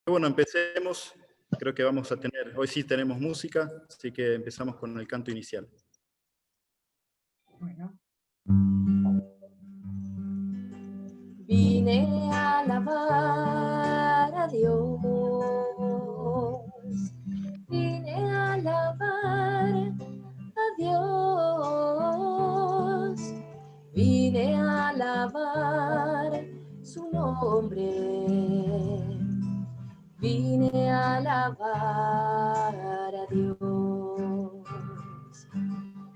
Bueno, empecemos. Creo que vamos a tener, hoy sí tenemos música, así que empezamos con el canto inicial. Bueno. Vine a alabar a Dios, vine a alabar a Dios, vine a alabar su nombre, vine a alabar a Dios.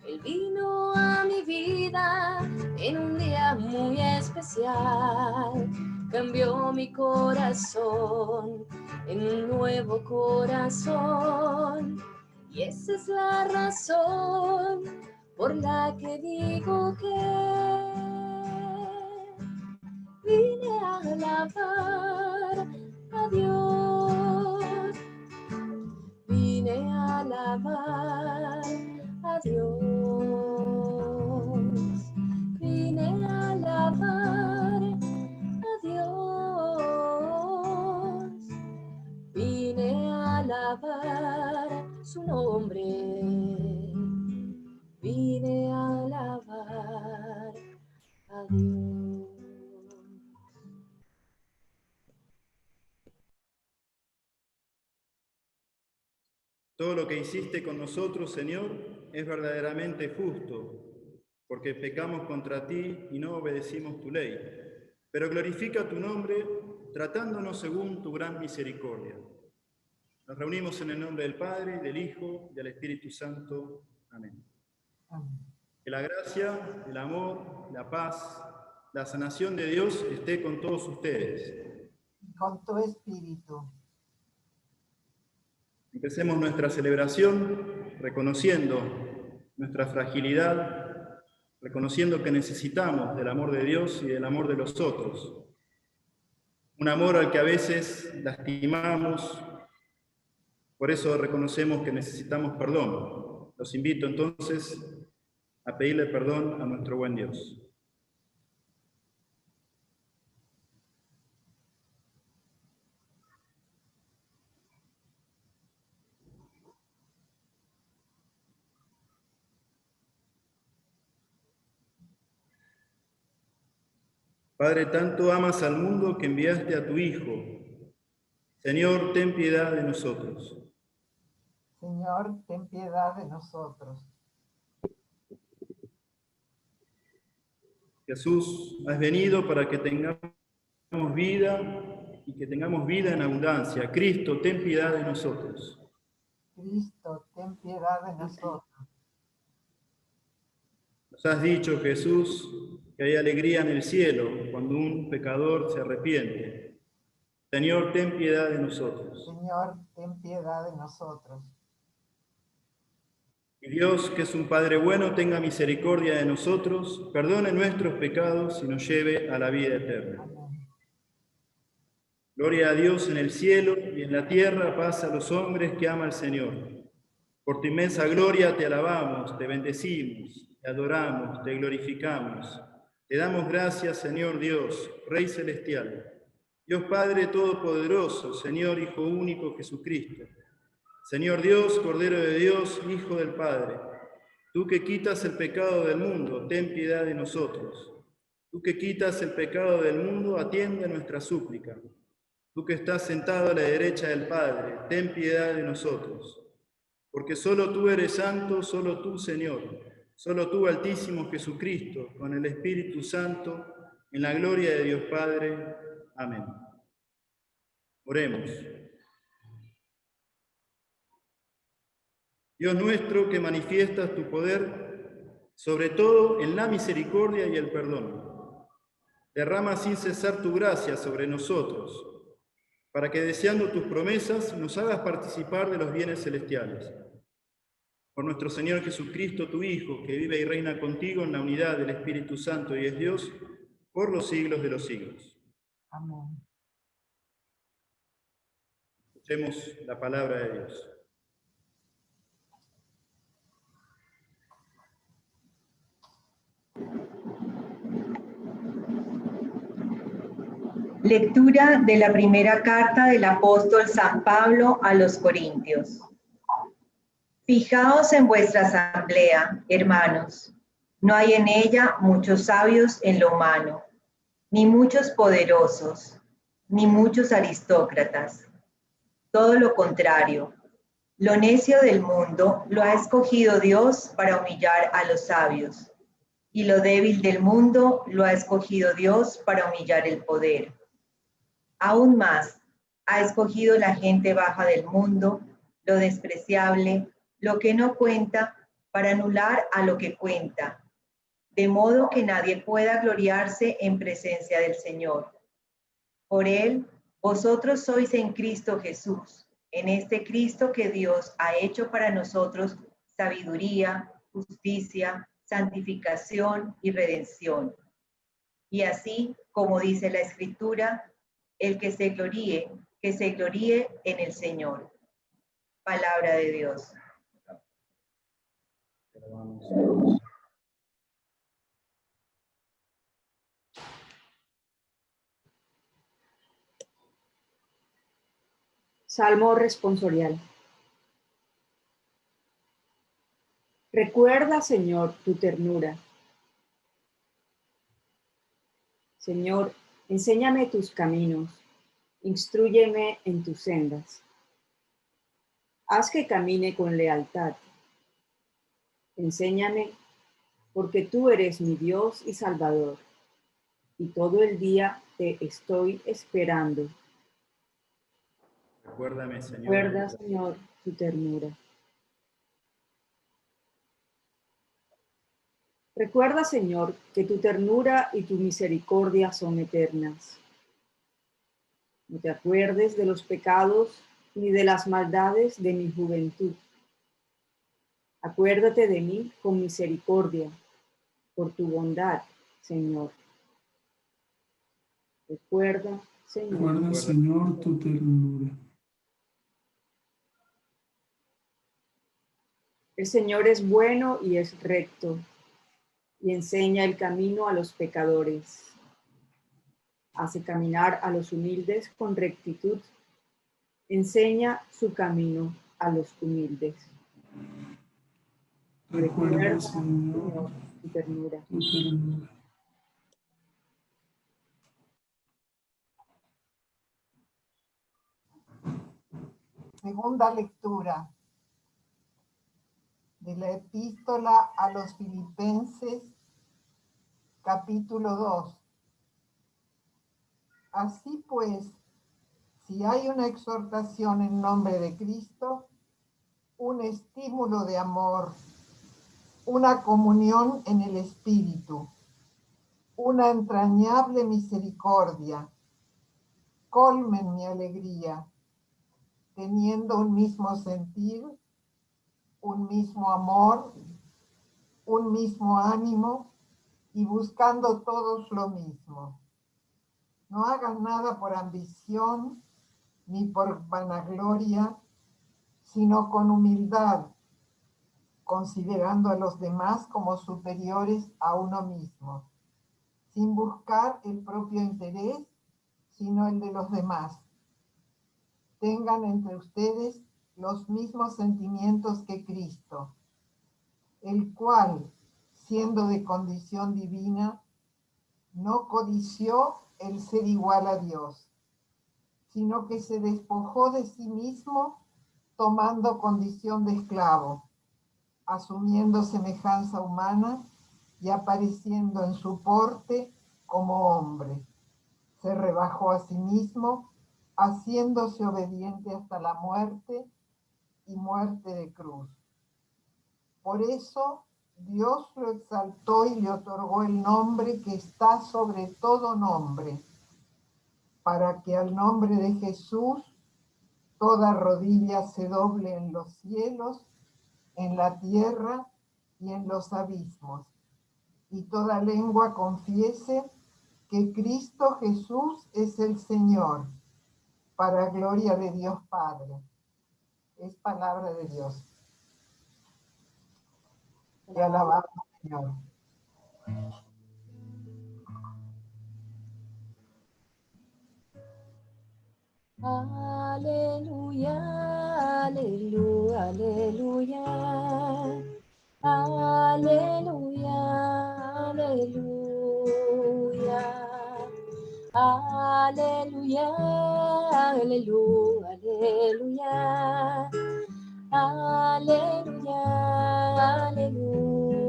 Él vino a mi vida en un día muy especial, cambió mi corazón en un nuevo corazón, y esa es la razón por la que digo que vine a alabar a Dios, vine a alabar a Dios, vine a alabar a Dios, vine a alabar su nombre, vine a alabar a Dios. Todo lo que hiciste con nosotros, Señor, es verdaderamente justo, porque pecamos contra ti y no obedecimos tu ley. Pero glorifica tu nombre, tratándonos según tu gran misericordia. Nos reunimos en el nombre del Padre, del Hijo y del Espíritu Santo. Amén. Amén. Que la gracia, el amor, la paz, la sanación de Dios esté con todos ustedes. Con tu espíritu. Empecemos nuestra celebración reconociendo nuestra fragilidad, reconociendo que necesitamos del amor de Dios y del amor de los otros. Un amor al que a veces lastimamos, por eso reconocemos que necesitamos perdón. Los invito entonces a pedirle perdón a nuestro buen Dios. Padre, tanto amas al mundo que enviaste a tu Hijo. Señor, ten piedad de nosotros. Señor, ten piedad de nosotros. Jesús, has venido para que tengamos vida y que tengamos vida en abundancia. Cristo, ten piedad de nosotros. Cristo, ten piedad de nosotros. Nos has dicho, Jesús, que hay alegría en el cielo cuando un pecador se arrepiente. Señor, ten piedad de nosotros. Señor, ten piedad de nosotros. Y Dios, que es un Padre bueno, tenga misericordia de nosotros, perdone nuestros pecados y nos lleve a la vida eterna. Amén. Gloria a Dios en el cielo y en la tierra, paz a los hombres que ama al Señor. Por tu inmensa gloria te alabamos, te bendecimos, te adoramos, te glorificamos. Te damos gracias, Señor Dios, Rey celestial. Dios Padre Todopoderoso, Señor Hijo único Jesucristo. Señor Dios, Cordero de Dios, Hijo del Padre. Tú que quitas el pecado del mundo, ten piedad de nosotros. Tú que quitas el pecado del mundo, atiende nuestra súplica. Tú que estás sentado a la derecha del Padre, ten piedad de nosotros. Porque solo tú eres santo, solo tú, Señor, solo tú, Altísimo Jesucristo, con el Espíritu Santo, en la gloria de Dios Padre. Amén. Oremos. Dios nuestro, que manifiestas tu poder, sobre todo en la misericordia y el perdón, derrama sin cesar tu gracia sobre nosotros, para que deseando tus promesas nos hagas participar de los bienes celestiales. Por nuestro Señor Jesucristo, tu Hijo, que vive y reina contigo en la unidad del Espíritu Santo y es Dios, por los siglos de los siglos. Amén. Escuchemos la palabra de Dios. Lectura de la primera carta del apóstol San Pablo a los Corintios. Fijaos en vuestra asamblea, hermanos. No hay en ella muchos sabios en lo humano, ni muchos poderosos, ni muchos aristócratas. Todo lo contrario. Lo necio del mundo lo ha escogido Dios para humillar a los sabios, y lo débil del mundo lo ha escogido Dios para humillar el poder. Aún más, ha escogido la gente baja del mundo, lo despreciable, lo que no cuenta, para anular a lo que cuenta, de modo que nadie pueda gloriarse en presencia del Señor. Por él, vosotros sois en Cristo Jesús, en este Cristo que Dios ha hecho para nosotros sabiduría, justicia, santificación y redención. Y así, como dice la Escritura, el que se gloríe en el Señor. Palabra de Dios. Salmo responsorial. Recuerda, Señor, tu ternura. Señor, enséñame tus caminos, instrúyeme en tus sendas. Haz que camine con lealtad. Enséñame, porque tú eres mi Dios y Salvador, y todo el día te estoy esperando. Recuérdame, Señor. Recuerda, Señor, tu ternura. Recuerda, Señor, que tu ternura y tu misericordia son eternas. No te acuerdes de los pecados ni de las maldades de mi juventud. Acuérdate de mí con misericordia, por tu bondad, Señor. Recuerda, Señor, tu ternura. El Señor es bueno y es recto, y enseña el camino a los pecadores. Hace caminar a los humildes con rectitud. Enseña su camino a los humildes. Recuerda, Señor, tu ternura. tu ternura. Segunda lectura de la epístola a los Filipenses, capítulo 2. Así pues, si hay una exhortación en nombre de Cristo, un estímulo de amor, una comunión en el Espíritu, una entrañable misericordia, colmen mi alegría, teniendo un mismo sentir, un mismo amor, un mismo ánimo y buscando todos lo mismo. No hagan nada por ambición ni por vanagloria, sino con humildad, considerando a los demás como superiores a uno mismo, sin buscar el propio interés, sino el de los demás. Tengan entre ustedes los mismos sentimientos que Cristo, el cual, siendo de condición divina, no codició el ser igual a Dios, sino que se despojó de sí mismo, tomando condición de esclavo, asumiendo semejanza humana y apareciendo en su porte como hombre. Se rebajó a sí mismo, haciéndose obediente hasta la muerte y muerte de cruz. Por eso Dios lo exaltó y le otorgó el nombre que está sobre todo nombre, para que al nombre de Jesús toda rodilla se doble en los cielos, en la tierra y en los abismos, y toda lengua confiese que Cristo Jesús es el Señor, para gloria de Dios Padre. Es palabra de Dios. Te alabamos, Señor. Aleluya, aleluya, aleluya. Aleluya, aleluya. Aleluya, aleluya, aleluya. Aleluya, aleluya.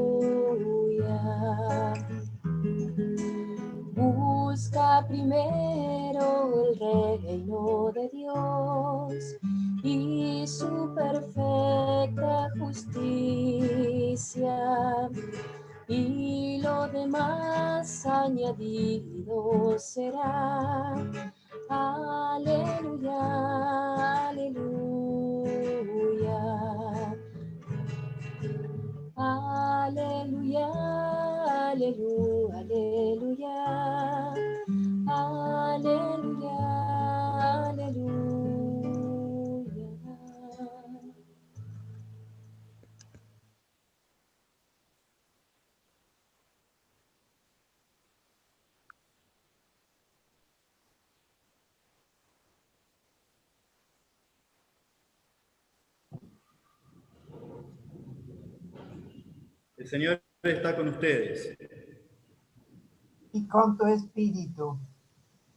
Busca primero el reino de Dios y su perfecta justicia, y lo demás añadido será. Aleluya, aleluya. Aleluya, aleluya, aleluya. Aleluya, aleluya. El Señor está con ustedes. Y con tu espíritu.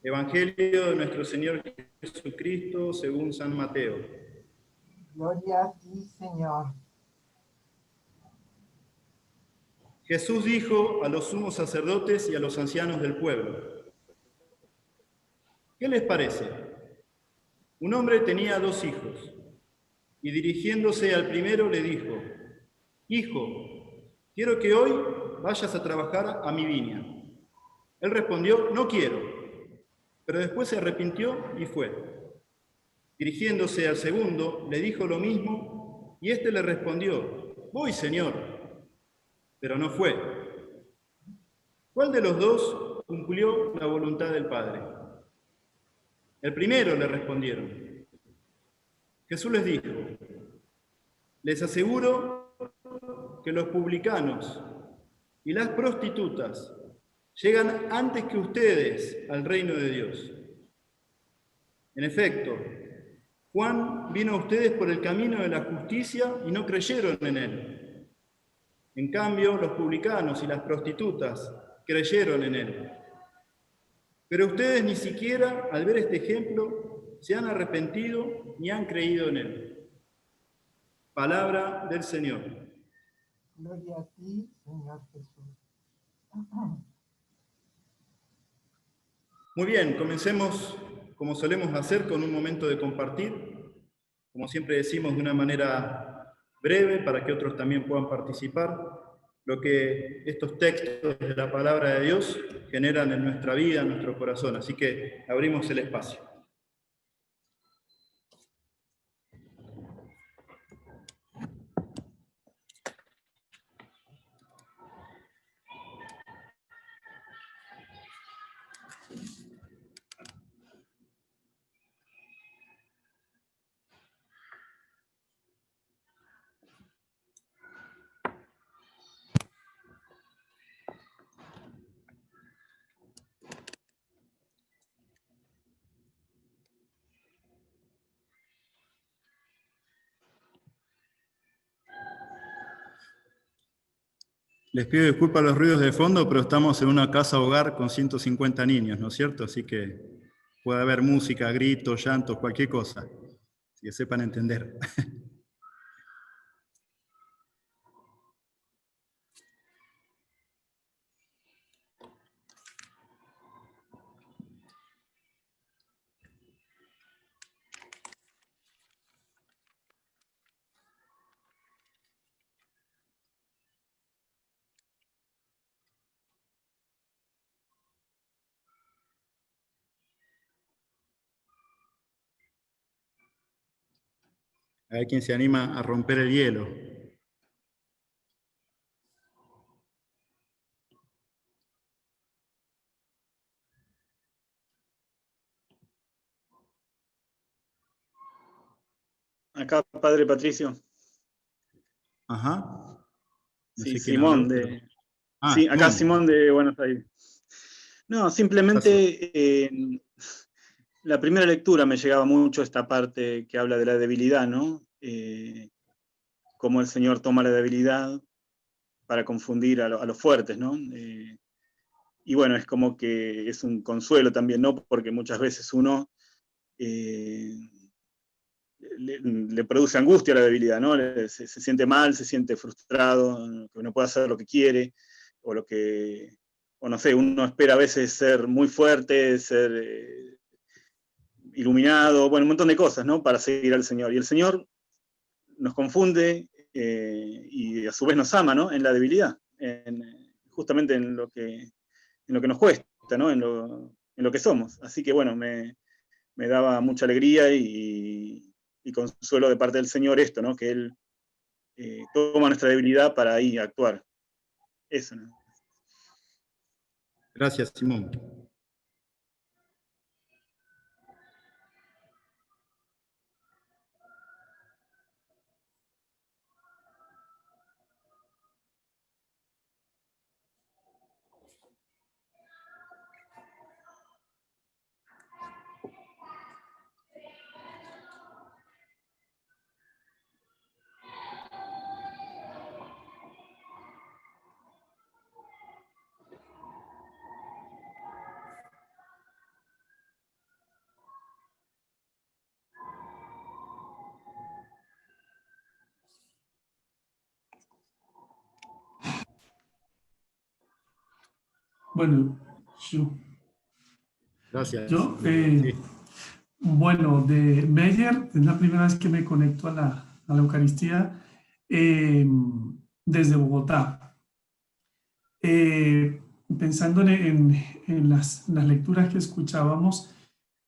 Evangelio de nuestro Señor Jesucristo según San Mateo. Gloria a ti, Señor. Jesús dijo a los sumos sacerdotes y a los ancianos del pueblo: ¿qué les parece? Un hombre tenía 2 hijos, y dirigiéndose al primero le dijo: Hijo, quiero que hoy vayas a trabajar a mi viña. Él respondió: no quiero, pero después se arrepintió y fue. Dirigiéndose al segundo, le dijo lo mismo, y éste le respondió: voy, Señor, pero no fue. ¿Cuál de los 2 cumplió la voluntad del Padre? El primero, le respondieron. Jesús les dijo: les aseguro que los publicanos y las prostitutas llegan antes que ustedes al reino de Dios. En efecto, Juan vino a ustedes por el camino de la justicia y no creyeron en él. En cambio, los publicanos y las prostitutas creyeron en él. Pero ustedes ni siquiera, al ver este ejemplo, se han arrepentido ni han creído en él. Palabra del Señor. Gloria a ti, Señor Jesús. Muy bien, comencemos como solemos hacer con un momento de compartir. Como siempre decimos, de una manera breve para que otros también puedan participar. Lo que estos textos de la palabra de Dios generan en nuestra vida, en nuestro corazón. Así que abrimos el espacio. Les pido disculpas a los ruidos de fondo, pero estamos en una casa hogar con 150 niños, ¿no es cierto? Así que puede haber música, gritos, llantos, cualquier cosa, que sepan entender. A ver quién se anima a romper el hielo. Acá, Padre Patricio. Ajá. No Sí, sé quién Simón habló, pero... sí, acá Simón de Buenos Aires. No, simplemente la primera lectura me llegaba mucho esta parte que habla de la debilidad, ¿no? Cómo el Señor toma la debilidad para confundir a los fuertes, ¿no? Y bueno, es como que es un consuelo también, ¿no? Porque muchas veces uno le produce angustia a la debilidad, ¿no? Se siente mal, se siente frustrado, que no puede hacer lo que quiere, o no sé, uno espera a veces ser muy fuerte, ser iluminado, bueno, un montón de cosas, ¿no? Para seguir al Señor. Y el Señor nos confunde y a su vez nos ama, ¿no? En la debilidad, justamente en lo que nos cuesta, ¿no? En lo que somos. Así que bueno, me daba mucha alegría y consuelo de parte del Señor esto, ¿no? Que Él toma nuestra debilidad para ahí actuar. Eso, ¿no? Gracias, Simón. Bueno, Gracias. yo Sí. bueno, de Meyer, es la primera vez que me conecto a la Eucaristía desde Bogotá. Pensando en las lecturas que escuchábamos,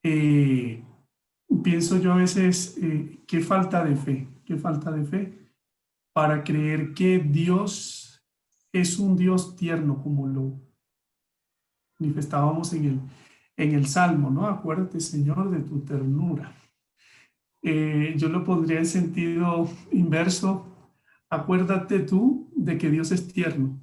pienso yo a veces qué falta de fe para creer que Dios es un Dios tierno, como lo manifestábamos en el Salmo, ¿no? Acuérdate, Señor, de tu ternura. Yo lo pondría en sentido inverso. Acuérdate tú de que Dios es tierno.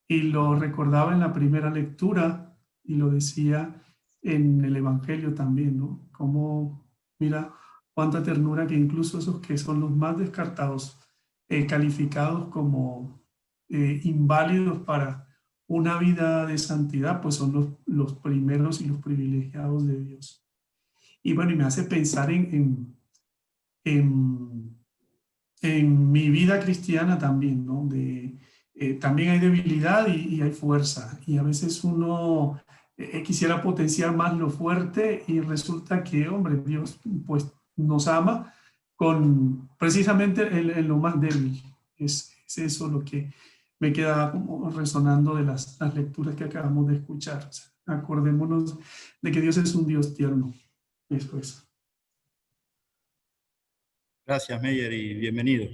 Y lo recordaba en la primera lectura y lo decía en el Evangelio también, ¿no? Como, mira, cuánta ternura que incluso esos que son los más descartados, calificados como inválidos para una vida de santidad, pues son los primeros y los privilegiados de Dios. Y bueno, y me hace pensar en, en mi vida cristiana también, ¿no? También hay debilidad y hay fuerza. Y a veces uno quisiera potenciar más lo fuerte y resulta que, hombre, Dios pues nos ama con precisamente en lo más débil. Es eso lo que me queda como resonando de las lecturas que acabamos de escuchar. O sea, acordémonos de que Dios es un Dios tierno. Eso es. Gracias, Meyer, y bienvenido.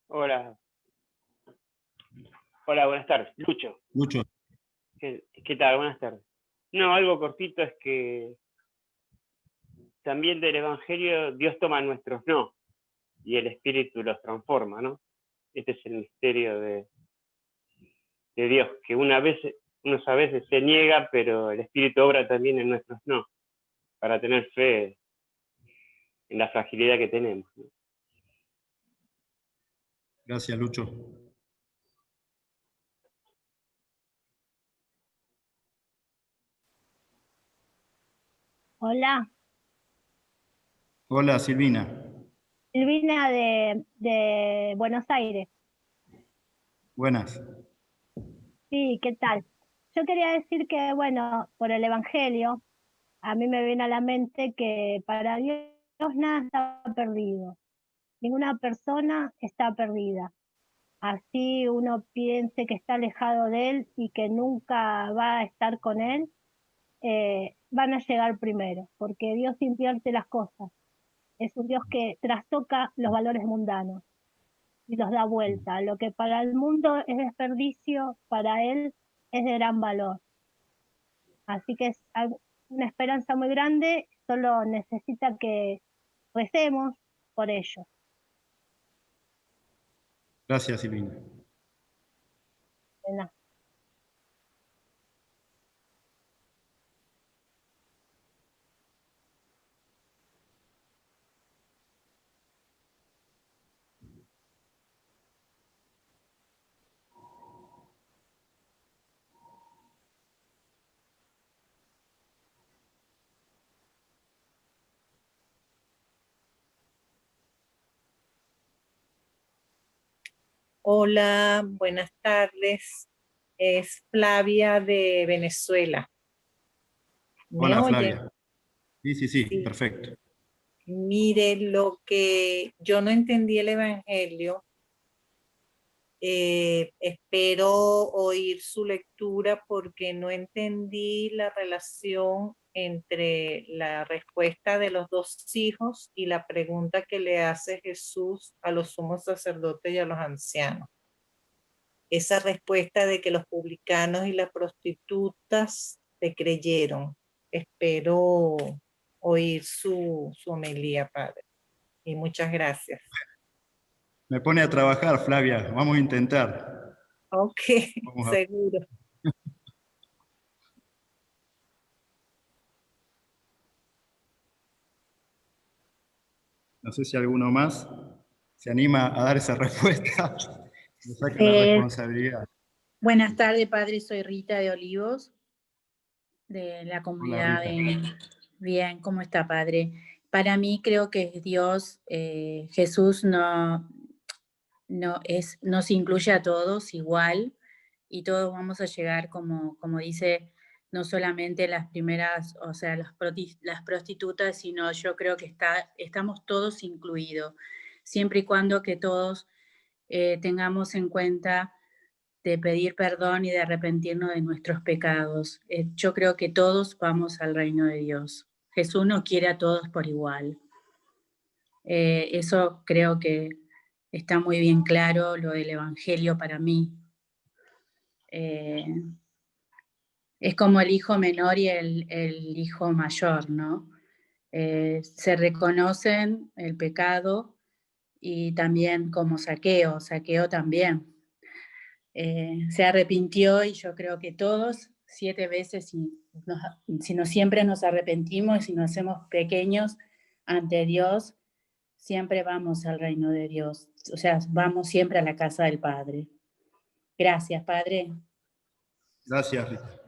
Hola. Hola, buenas tardes. Lucho. Lucho. ¿Qué tal? Buenas tardes. No, algo cortito es que también del Evangelio Dios toma nuestros no y el Espíritu los transforma, ¿no? Este es el misterio de Dios, que unos a veces se niega, pero el Espíritu obra también en nuestros no, para tener fe en la fragilidad que tenemos, ¿no? Gracias, Lucho. Hola, Hola, Silvina. Silvina de Buenos Aires. Buenas. Sí, ¿qué tal? Yo quería decir que, bueno, por el Evangelio, a mí me viene a la mente que para Dios nada está perdido, ninguna persona está perdida. Así uno piense que está alejado de Él y que nunca va a estar con Él, van a llegar primero, porque Dios invierte las cosas. Es un Dios que trastoca los valores mundanos y los da vuelta. Lo que para el mundo es desperdicio, para Él es de gran valor. Así que es una esperanza muy grande solo necesita que recemos por ellos. Gracias, Silvina. De nada. Hola, buenas tardes. Es Flavia de Venezuela. ¿Me Hola, oyen? Flavia. Sí, Sí. perfecto. Mire, lo que yo no entendí el Evangelio, espero oír su lectura porque no entendí la relación entre la respuesta de los dos hijos y la pregunta que le hace Jesús a los sumos sacerdotes y a los ancianos. Esa respuesta de que los publicanos y las prostitutas te creyeron. Espero oír su homilía, Padre. Y muchas gracias. Me pone a trabajar, Flavia. Vamos a intentar. Ok, seguro. No sé si alguno más se anima a dar esa respuesta. Me saca la responsabilidad. Buenas tardes, Padre. Soy Rita de Olivos, de la comunidad de... Bien, ¿cómo está, Padre? Para mí creo que Dios, Jesús nos incluye a todos igual y todos vamos a llegar, como dice, no solamente las primeras, o sea, las prostitutas, sino yo creo que estamos todos incluidos, siempre y cuando que todos tengamos en cuenta de pedir perdón y de arrepentirnos de nuestros pecados. Yo creo que todos vamos al reino de Dios. Jesús nos quiere a todos por igual. Eso creo que está muy bien claro, lo del Evangelio para mí. Es como el hijo menor y el hijo mayor, ¿no? Se reconocen el pecado y también como Zaqueo también. Se arrepintió y yo creo que todos 7 veces, si no siempre nos arrepentimos y si nos hacemos pequeños ante Dios, siempre vamos al reino de Dios, o sea, vamos siempre a la casa del Padre. Gracias, Padre. Gracias, Rita.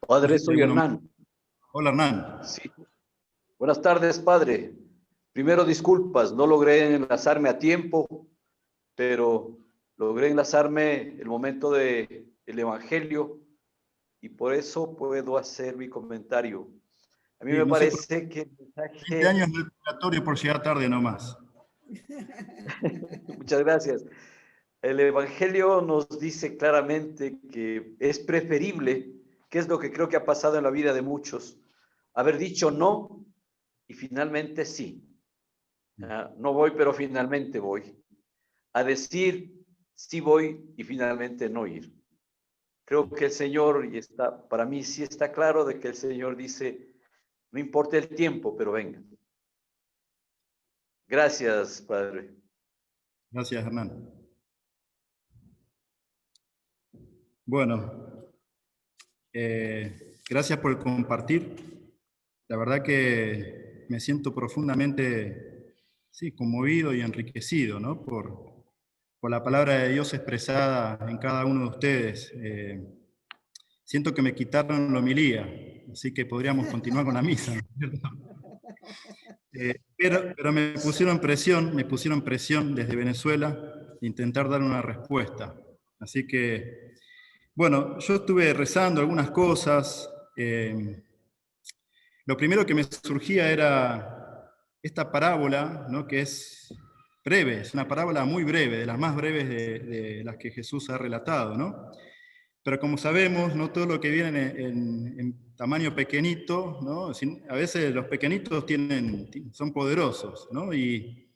Padre, soy Hernán. Hola, Hernán. Sí. Buenas tardes, Padre. Primero, disculpas, no logré enlazarme a tiempo, pero logré enlazarme el momento del Evangelio y por eso puedo hacer mi comentario. A mí me parece que el mensaje... 20 años de purgatorio por llegar tarde nomás. Muchas gracias. El Evangelio nos dice claramente que es preferible, que es lo que creo que ha pasado en la vida de muchos, haber dicho no y finalmente sí. No voy, pero finalmente voy. A decir sí voy y finalmente no ir. Creo que el Señor, y para mí sí está claro de que el Señor dice, no importa el tiempo, pero vengan. Gracias, Padre. Gracias, Hernán. Bueno, gracias por compartir. La verdad que me siento profundamente, sí, conmovido y enriquecido, ¿no? por la palabra de Dios expresada en cada uno de ustedes. Siento que me quitaron la homilía, así que podríamos continuar con la misa, ¿no? Pero me pusieron presión desde Venezuela de intentar dar una respuesta. Así que, bueno, yo estuve rezando algunas cosas. Lo primero que me surgía era esta parábola, ¿no? Que es breve, es una parábola muy breve, de las más breves de las que Jesús ha relatado, ¿no? Pero como sabemos, no todo lo que viene en tamaño pequeñito, ¿no? A veces los pequeñitos son poderosos, ¿no? Y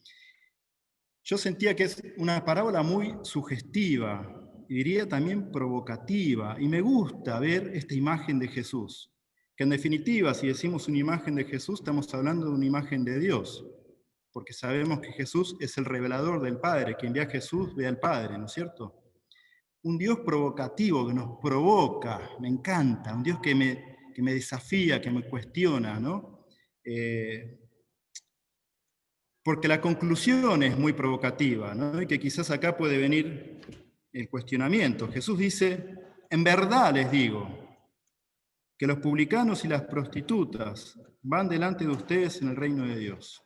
yo sentía que es una parábola muy sugestiva, y diría también provocativa, y me gusta ver esta imagen de Jesús. Que en definitiva, si decimos una imagen de Jesús, estamos hablando de una imagen de Dios, porque sabemos que Jesús es el revelador del Padre. Quien ve a Jesús ve al Padre, ¿no es cierto? Un Dios provocativo, que nos provoca, me encanta, un Dios que me desafía, que me cuestiona, ¿no? Porque la conclusión es muy provocativa, ¿no? Y que quizás acá puede venir el cuestionamiento. Jesús dice, en verdad les digo, que los publicanos y las prostitutas van delante de ustedes en el reino de Dios.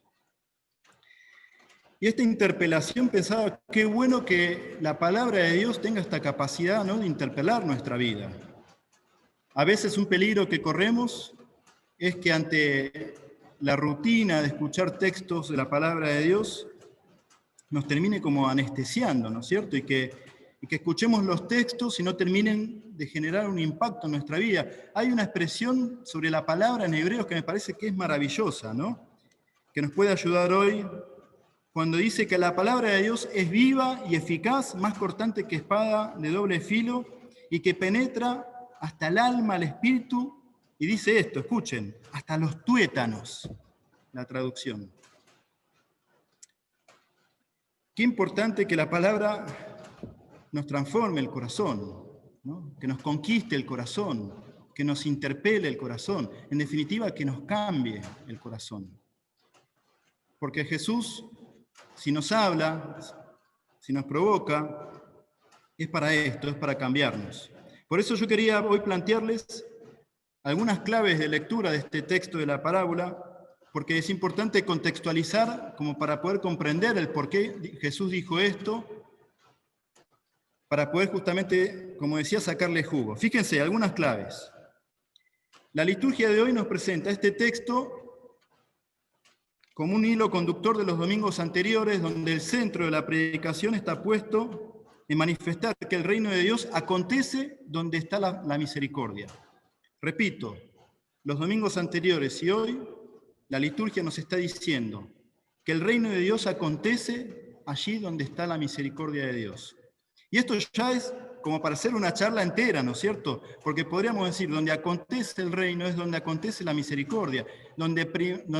Y esta interpelación pensaba, qué bueno que la palabra de Dios tenga esta capacidad, ¿no?, de interpelar nuestra vida. A veces un peligro que corremos es que ante la rutina de escuchar textos de la palabra de Dios nos termine como anestesiando, ¿no es cierto? Y que escuchemos los textos y no terminen de generar un impacto en nuestra vida. Hay una expresión sobre la palabra en Hebreos que me parece que es maravillosa, ¿no?, que nos puede ayudar hoy, cuando dice que la palabra de Dios es viva y eficaz, más cortante que espada de doble filo, y que penetra hasta el alma, el espíritu, y dice esto, escuchen, hasta los tuétanos, la traducción. Qué importante que la palabra nos transforme el corazón, ¿no?, que nos conquiste el corazón, que nos interpele el corazón, en definitiva, que nos cambie el corazón. Porque Jesús, si nos habla, si nos provoca, es para esto, es para cambiarnos. Por eso yo quería hoy plantearles algunas claves de lectura de este texto de la parábola, porque es importante contextualizar como para poder comprender el por qué Jesús dijo esto, para poder justamente, como decía, sacarle jugo. Fíjense, algunas claves. La liturgia de hoy nos presenta este texto como un hilo conductor de los domingos anteriores, donde el centro de la predicación está puesto en manifestar que el reino de Dios acontece donde está la misericordia. Repito, los domingos anteriores y hoy, la liturgia nos está diciendo que el reino de Dios acontece allí donde está la misericordia de Dios. Y esto ya es como para hacer una charla entera, ¿no es cierto? Porque podríamos decir, donde acontece el reino es donde acontece la misericordia. Donde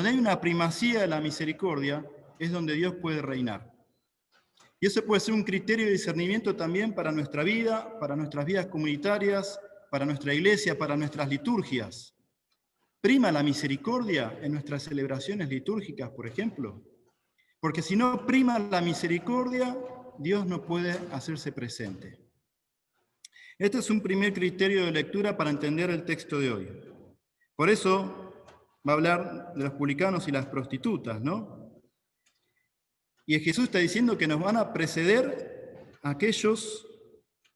hay una primacía de la misericordia es donde Dios puede reinar. Y eso puede ser un criterio de discernimiento también para nuestra vida, para nuestras vidas comunitarias, para nuestra iglesia, para nuestras liturgias. ¿Prima la misericordia en nuestras celebraciones litúrgicas, por ejemplo? Porque si no prima la misericordia, Dios no puede hacerse presente. Este es un primer criterio de lectura para entender el texto de hoy. Por eso va a hablar de los publicanos y las prostitutas, ¿no? Y Jesús está diciendo que nos van a preceder aquellos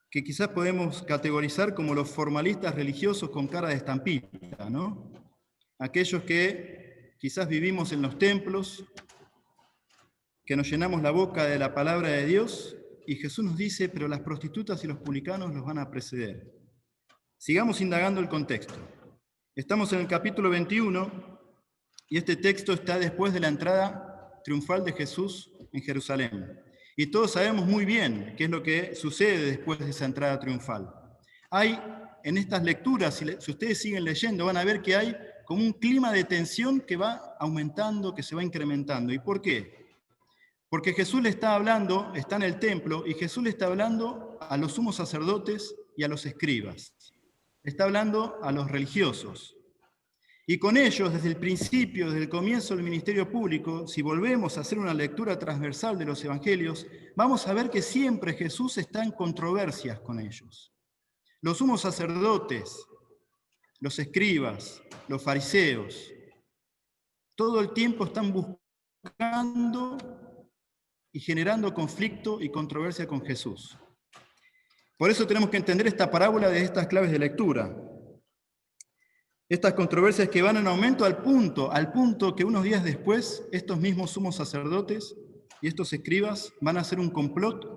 que quizás podemos categorizar como los formalistas religiosos con cara de estampita, ¿no? Aquellos que quizás vivimos en los templos, que nos llenamos la boca de la palabra de Dios, y Jesús nos dice, pero las prostitutas y los publicanos los van a preceder. Sigamos indagando el contexto. Estamos en el capítulo 21, y este texto está después de la entrada triunfal de Jesús en Jerusalén. Y todos sabemos muy bien qué es lo que sucede después de esa entrada triunfal. Hay, en estas lecturas, si ustedes siguen leyendo, van a ver que hay como un clima de tensión que va aumentando, que se va incrementando. ¿Y por qué? Porque Jesús le está hablando, está en el templo, y Jesús le está hablando a los sumos sacerdotes y a los escribas. Le está hablando a los religiosos. Y con ellos, desde el principio, desde el comienzo del ministerio público, si volvemos a hacer una lectura transversal de los evangelios, vamos a ver que siempre Jesús está en controversias con ellos. Los sumos sacerdotes, los escribas, los fariseos, todo el tiempo están buscando y generando conflicto y controversia con Jesús. Por eso tenemos que entender esta parábola de estas claves de lectura. Estas controversias que van en aumento al punto que unos días después estos mismos sumos sacerdotes y estos escribas van a hacer un complot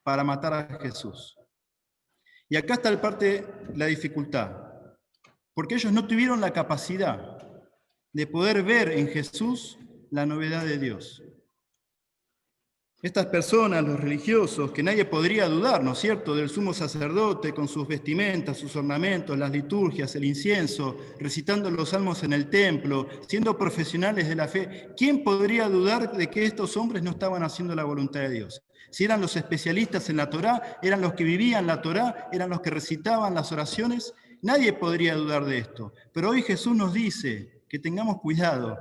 para matar a Jesús. Y acá está la dificultad, porque ellos no tuvieron la capacidad de poder ver en Jesús la novedad de Dios. Estas personas, los religiosos, que nadie podría dudar, ¿no es cierto?, del sumo sacerdote con sus vestimentas, sus ornamentos, las liturgias, el incienso, recitando los salmos en el templo, siendo profesionales de la fe. ¿Quién podría dudar de que estos hombres no estaban haciendo la voluntad de Dios? Si eran los especialistas en la Torá, eran los que vivían la Torá, eran los que recitaban las oraciones, nadie podría dudar de esto. Pero hoy Jesús nos dice que tengamos cuidado,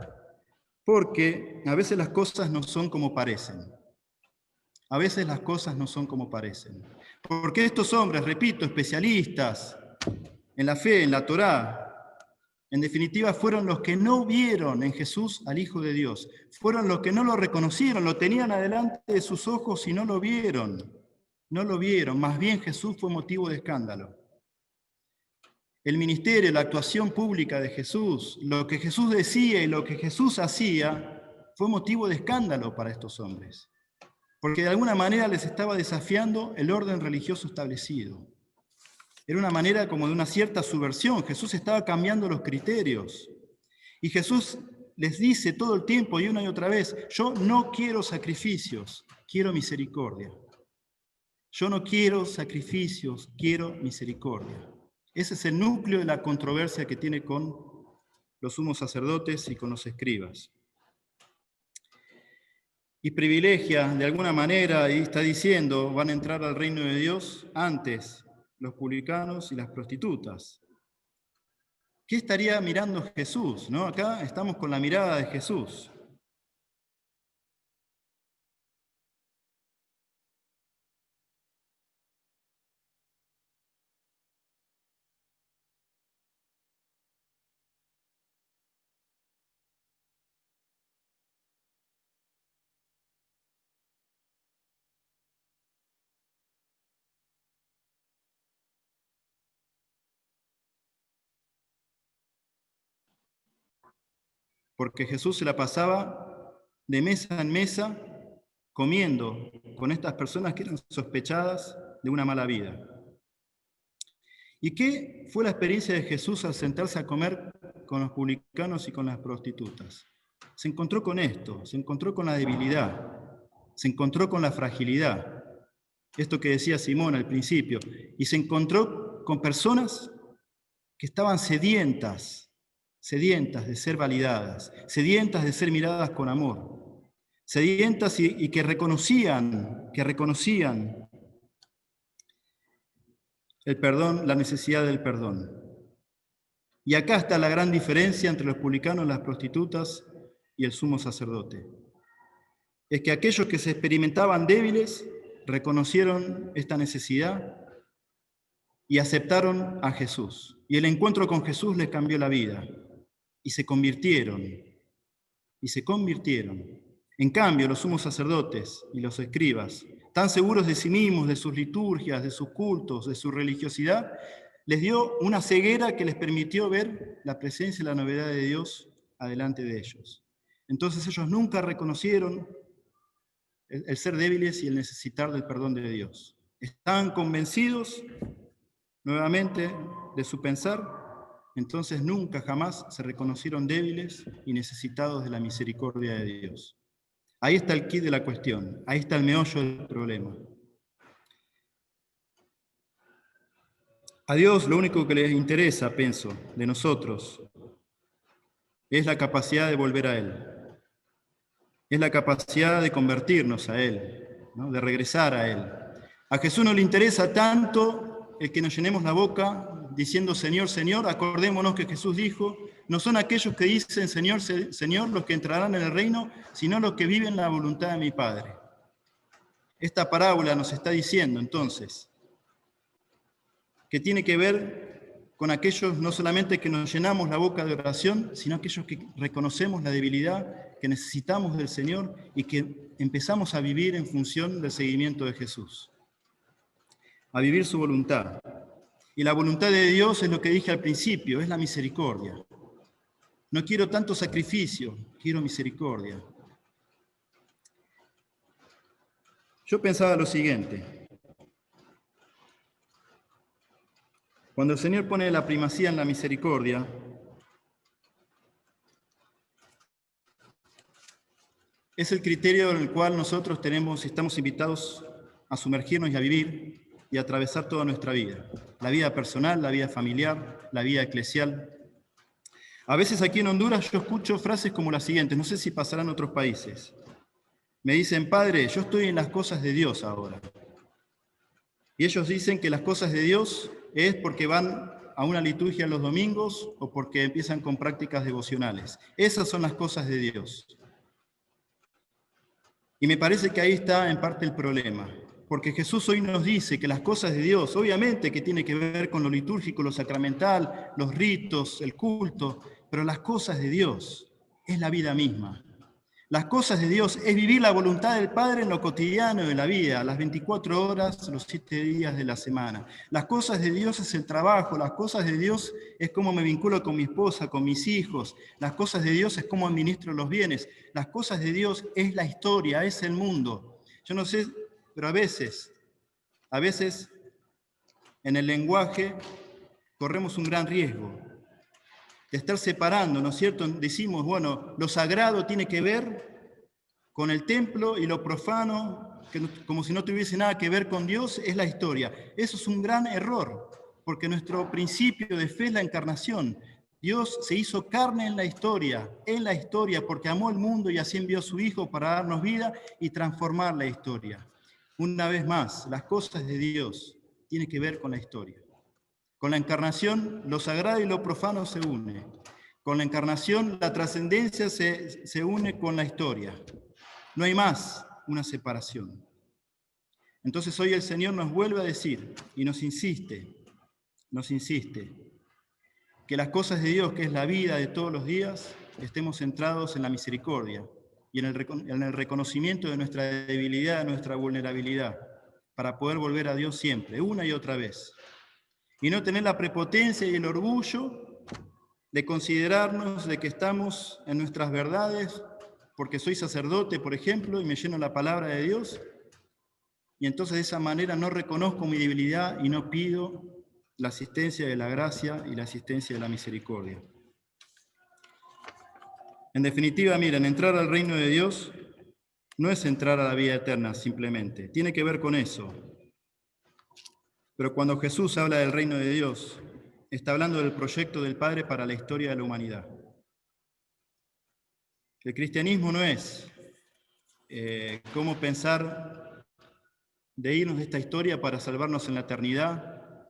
porque a veces las cosas no son como parecen. A veces las cosas no son como parecen. Porque estos hombres, repito, especialistas en la fe, en la Torá, en definitiva fueron los que no vieron en Jesús al Hijo de Dios. Fueron los que no lo reconocieron, lo tenían adelante de sus ojos y no lo vieron. No lo vieron, más bien Jesús fue motivo de escándalo. El ministerio, la actuación pública de Jesús, lo que Jesús decía y lo que Jesús hacía, fue motivo de escándalo para estos hombres. Porque de alguna manera les estaba desafiando el orden religioso establecido. Era una manera como de una cierta subversión. Jesús estaba cambiando los criterios. Y Jesús les dice todo el tiempo y una y otra vez, yo no quiero sacrificios, quiero misericordia. Yo no quiero sacrificios, quiero misericordia. Ese es el núcleo de la controversia que tiene con los sumos sacerdotes y con los escribas. Y privilegia de alguna manera, y está diciendo, van a entrar al reino de Dios antes los publicanos y las prostitutas. ¿Qué estaría mirando Jesús? ¿No? Acá estamos con la mirada de Jesús. Porque Jesús se la pasaba de mesa en mesa comiendo con estas personas que eran sospechadas de una mala vida. ¿Y qué fue la experiencia de Jesús al sentarse a comer con los publicanos y con las prostitutas? Se encontró con esto, se encontró con la debilidad, se encontró con la fragilidad, esto que decía Simón al principio, y se encontró con personas que estaban sedientas de ser validadas, sedientas de ser miradas con amor, sedientas y que reconocían el perdón, la necesidad del perdón. Y acá está la gran diferencia entre los publicanos, las prostitutas y el sumo sacerdote. Es que aquellos que se experimentaban débiles reconocieron esta necesidad y aceptaron a Jesús. Y el encuentro con Jesús les cambió la vida. Y se convirtieron. En cambio, los sumos sacerdotes y los escribas, tan seguros de sí mismos, de sus liturgias, de sus cultos, de su religiosidad, les dio una ceguera que les permitió ver la presencia y la novedad de Dios adelante de ellos. Entonces ellos nunca reconocieron el ser débiles y el necesitar del perdón de Dios. Estaban convencidos nuevamente de su pensar, entonces nunca jamás se reconocieron débiles y necesitados de la misericordia de Dios. Ahí está el quid de la cuestión, ahí está el meollo del problema. A Dios lo único que le interesa, pienso, de nosotros, es la capacidad de volver a Él. Es la capacidad de convertirnos a Él, ¿no? De regresar a Él. A Jesús no le interesa tanto el que nos llenemos la boca diciendo Señor, Señor. Acordémonos que Jesús dijo, no son aquellos que dicen Señor, Señor los que entrarán en el reino, sino los que viven la voluntad de mi Padre. Esta parábola nos está diciendo entonces que tiene que ver con aquellos no solamente que nos llenamos la boca de oración, sino aquellos que reconocemos la debilidad, que necesitamos del Señor y que empezamos a vivir en función del seguimiento de Jesús, a vivir su voluntad. Y la voluntad de Dios es lo que dije al principio, es la misericordia. No quiero tanto sacrificio, quiero misericordia. Yo pensaba lo siguiente. Cuando el Señor pone la primacía en la misericordia, Es el criterio en el cual nosotros estamos invitados a sumergirnos y a vivir y a atravesar toda nuestra vida. La vida personal, la vida familiar, la vida eclesial. A veces aquí en Honduras yo escucho frases como las siguientes, no sé si pasarán en otros países. Me dicen, padre, yo estoy en las cosas de Dios ahora. Y ellos dicen que las cosas de Dios es porque van a una liturgia los domingos o porque empiezan con prácticas devocionales. Esas son las cosas de Dios. Y me parece que ahí está en parte el problema, porque Jesús hoy nos dice que las cosas de Dios, obviamente que tiene que ver con lo litúrgico, lo sacramental, los ritos, el culto, pero las cosas de Dios es la vida misma. Las cosas de Dios es vivir la voluntad del Padre en lo cotidiano de la vida, las 24 horas, los 7 días de la semana. Las cosas de Dios es el trabajo, las cosas de Dios es cómo me vinculo con mi esposa, con mis hijos. Las cosas de Dios es cómo administro los bienes. Las cosas de Dios es la historia, es el mundo. Yo no sé, pero a veces en el lenguaje corremos un gran riesgo de estar separando, ¿no es cierto? Decimos, bueno, lo sagrado tiene que ver con el templo y lo profano, que como si no tuviese nada que ver con Dios, es la historia. Eso es un gran error, porque nuestro principio de fe es la encarnación. Dios se hizo carne en la historia, porque amó el mundo y así envió a su Hijo para darnos vida y transformar la historia. Una vez más, las cosas de Dios tienen que ver con la historia. Con la encarnación, lo sagrado y lo profano se une. Con la encarnación, la trascendencia se une con la historia. No hay más una separación. Entonces hoy el Señor nos vuelve a decir y nos insiste, que las cosas de Dios, que es la vida de todos los días, estemos centrados en la misericordia y en el reconocimiento de nuestra debilidad, de nuestra vulnerabilidad, para poder volver a Dios siempre, una y otra vez. Y no tener la prepotencia y el orgullo de considerarnos de que estamos en nuestras verdades, porque soy sacerdote, por ejemplo, y me lleno la palabra de Dios, y entonces de esa manera no reconozco mi debilidad y no pido la asistencia de la gracia y la asistencia de la misericordia. En definitiva, miren, entrar al reino de Dios no es entrar a la vida eterna simplemente, tiene que ver con eso. Pero cuando Jesús habla del reino de Dios, está hablando del proyecto del Padre para la historia de la humanidad. El cristianismo no es cómo pensar de irnos de esta historia para salvarnos en la eternidad,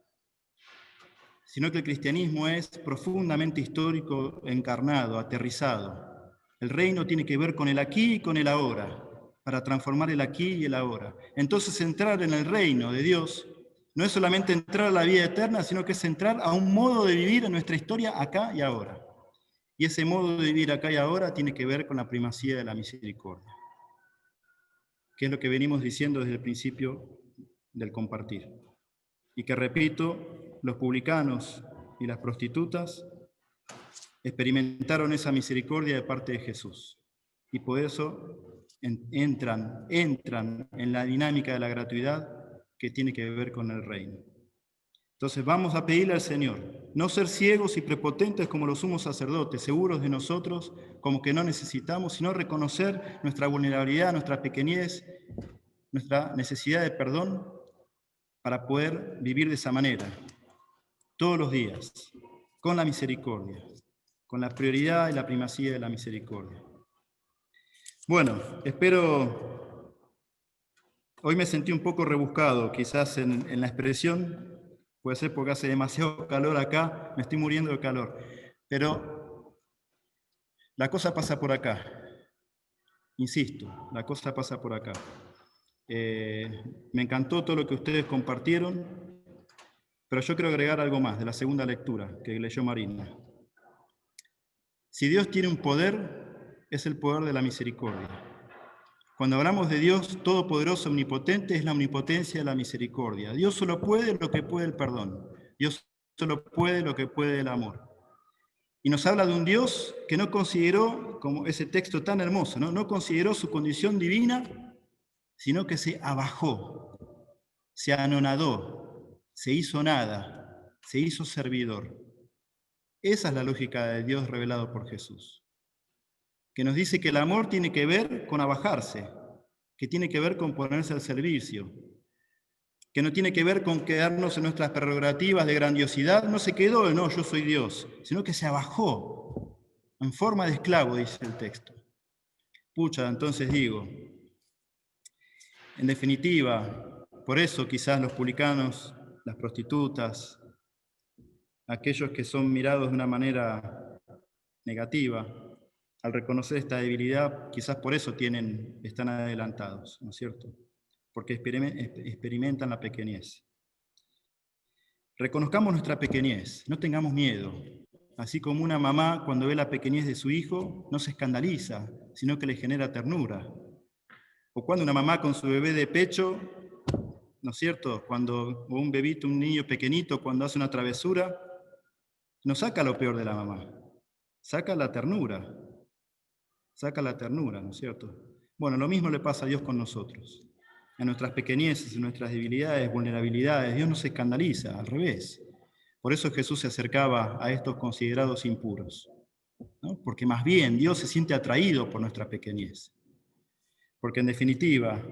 sino que el cristianismo es profundamente histórico, encarnado, aterrizado. El reino tiene que ver con el aquí y con el ahora, para transformar el aquí y el ahora. Entonces entrar en el reino de Dios no es solamente entrar a la vida eterna, sino que es entrar a un modo de vivir en nuestra historia acá y ahora. Y ese modo de vivir acá y ahora tiene que ver con la primacía de la misericordia, que es lo que venimos diciendo desde el principio del compartir. Y que, repito, los publicanos y las prostitutas experimentaron esa misericordia de parte de Jesús. Y por eso entran en la dinámica de la gratuidad que tiene que ver con el reino. Entonces vamos a pedirle al Señor, no ser ciegos y prepotentes como los sumos sacerdotes, seguros de nosotros, como que no necesitamos, sino reconocer nuestra vulnerabilidad, nuestra pequeñez, nuestra necesidad de perdón, para poder vivir de esa manera, todos los días, con la misericordia, con la prioridad y la primacía de la misericordia. Bueno, espero... Hoy me sentí un poco rebuscado, quizás en la expresión, puede ser porque hace demasiado calor acá, me estoy muriendo de calor, pero la cosa pasa por acá, insisto, la cosa pasa por acá. Me encantó todo lo que ustedes compartieron, pero yo quiero agregar algo más de la segunda lectura que leyó Marina. Si Dios tiene un poder, es el poder de la misericordia. Cuando hablamos de Dios todopoderoso, omnipotente, es la omnipotencia de la misericordia. Dios solo puede lo que puede el perdón. Dios solo puede lo que puede el amor. Y nos habla de un Dios que no consideró, como ese texto tan hermoso, no consideró su condición divina, sino que se abajó, se anonadó, se hizo nada, se hizo servidor. Esa es la lógica de Dios revelado por Jesús. que nos dice que el amor tiene que ver con abajarse, que tiene que ver con ponerse al servicio, que no tiene que ver con quedarnos en nuestras prerrogativas de grandiosidad, no se quedó, no, yo soy Dios, sino que se abajó en forma de esclavo, dice el texto. Pucha, entonces digo, en definitiva, por eso quizás los publicanos, las prostitutas, aquellos que son mirados de una manera negativa, al reconocer esta debilidad, quizás por eso están adelantados, ¿no es cierto? Porque experimentan la pequeñez. Reconozcamos nuestra pequeñez, no tengamos miedo. Así como una mamá cuando ve la pequeñez de su hijo no se escandaliza, sino que le genera ternura. O cuando una mamá con su bebé de pecho, ¿no es cierto? Cuando un bebito, un niño pequeñito, cuando hace una travesura, no saca lo peor de la mamá, saca la ternura, ¿no es cierto? Bueno, lo mismo le pasa a Dios con nosotros. En nuestras pequeñeces, en nuestras debilidades, vulnerabilidades, Dios no se escandaliza, al revés. Por eso Jesús se acercaba a estos considerados impuros, ¿no? Porque más bien Dios se siente atraído por nuestra pequeñez. Porque en definitiva,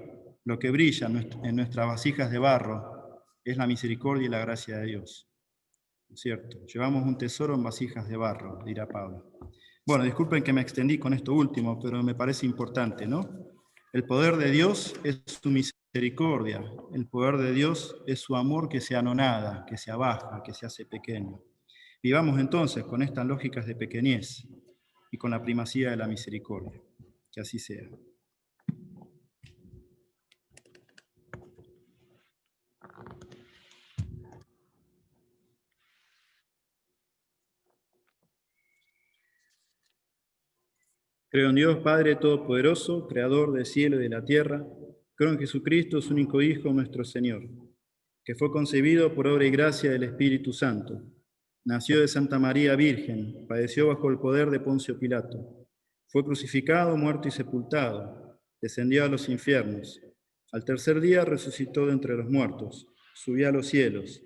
lo que brilla en nuestras vasijas de barro es la misericordia y la gracia de Dios. ¿No es cierto? Llevamos un tesoro en vasijas de barro, dirá Pablo. Bueno, disculpen que me extendí con esto último, pero me parece importante, ¿no? El poder de Dios es su misericordia, el poder de Dios es su amor que se anonada, que se abaja, que se hace pequeño. Vivamos entonces con estas lógicas de pequeñez y con la primacía de la misericordia. Que así sea. Creo en Dios, Padre Todopoderoso, Creador del cielo y de la tierra. Creo en Jesucristo, su único Hijo, nuestro Señor, que fue concebido por obra y gracia del Espíritu Santo. Nació de Santa María Virgen, padeció bajo el poder de Poncio Pilato. Fue crucificado, muerto y sepultado. Descendió a los infiernos. Al tercer día resucitó de entre los muertos. Subió a los cielos